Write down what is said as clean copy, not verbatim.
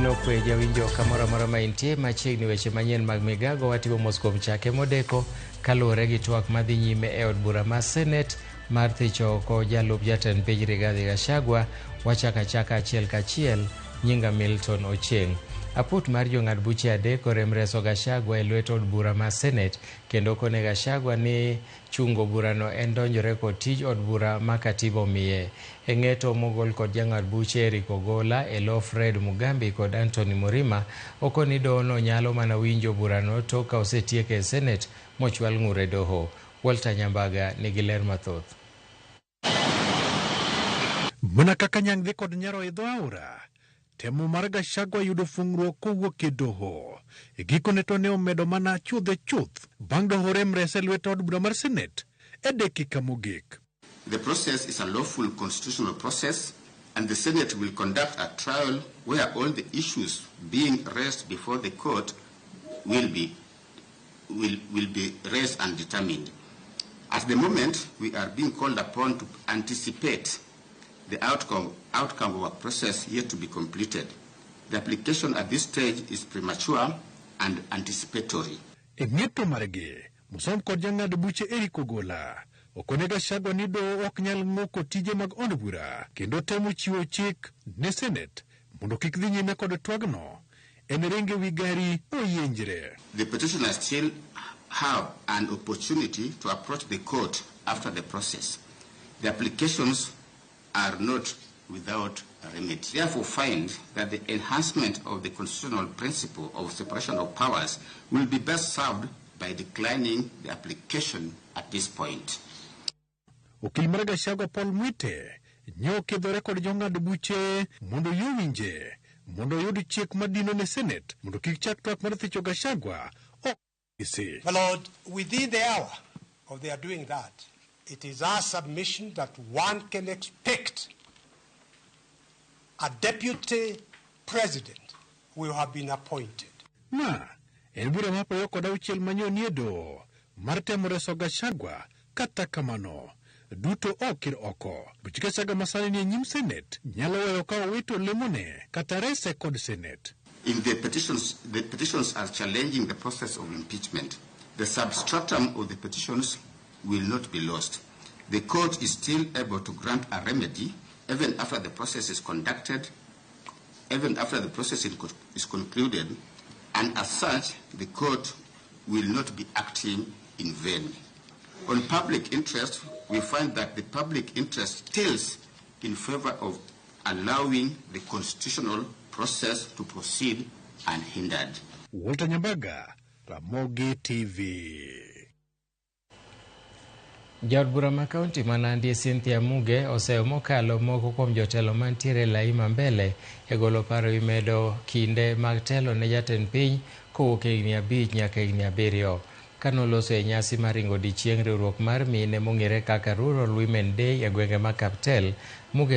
Kelo kwe jawinjo kamora mora maintie machiegni weche manyien mag migago watibo mos kuom chake modeko kaluwore gi twak madhi nyime e od bura mar Senate mar thicho oko jalup jatend piny Rigathi Gachagua wachaka achiel kachiel nyinga Milton Ocheng. Aput mar jong'ad buche adek orem reso Gachagua e lwet od bura mar Senate kendo kone Gachagua ni chungo burano en donjore kod tij od bura ma katiba omiye. E ng'eto mogol kod jang'ad buche Eric Ogolla, Elo Fred Mugambi kod Anthony Murima okoni Doho no nyalo mana winjo burano tok ka osetieke e Senate mochwal ng'ure Doho. Walter Nyambaga nigi ler mathoth. Mana kaka nyang'dhi kod nyaro idho aora, temo mar Gachagua yudo fungruok kowuok e Doho. E gikone to ne omedo mana chuth bang' Doho rem rese lwet od bura mar Senate e dakika mogik. The process is a lawful constitutional process, and the Senate will conduct a trial where all the issues being raised before the court will be raised and determined. At the moment, we are being called upon to anticipate the outcome of a process yet to be completed. The application at this stage is premature and anticipatory. Ng'eto marge, musom kod jang'ad buche Eric Ogolla okone Gachagua ni Doho ok nyal ng'oko tije mag od bura kendo temo chiwo chik ne Senate mondo kik dhi nyime kod twagno en renge wi gari oyienjre. The petitioners still have an opportunity to approach the court after the process. The applications are not without remedy. Therefore, find that the enhancement of the constitutional principle of separation of powers will be best served by declining the application at this point. Okil mar Gachagua Paul Mwite nyo kedhore kod jong'ad buche mondo yowinje mondo yud chik madino ne Senate mondo kik chak twak mar thicho Gachagua isi. My Lord, within the hour of their doing that, it is our submission that one can expect a deputy president will have been appointed. Ma, en bura mapoyo kod auchiel manyoni e Doho mar temo reso Gachagua kata kamano. Duto okir oko. Buch Gachagua masani ni nyim Senate nyalo weyo ka owito lemone kata rese kod Senate. In the petitions are challenging the process of impeachment. The substratum of the petitions will not be lost. The court is still able to grant a remedy even after the process is conducted, even after the process is concluded, and as such, the court will not be acting in vain. On public interest, we find that the public interest tilts in favor of allowing the constitutional process to proceed unhindered. Walter Nyambaga, Ramogi TV. Jaod bura ma kaunti ma Nandi Cynthia Muge oseo mokalo moko kuom jotelo mantiere laima mbele e golo paro imedo kinde mag telo ne jatend piny kowuok e higni 5 nyaka higni 7. Kanoloso e nyasi mar ringo dichieng' riwruok mar mine mong'ere kaka Rural Women Day e gwenge ma Kaptel, Muge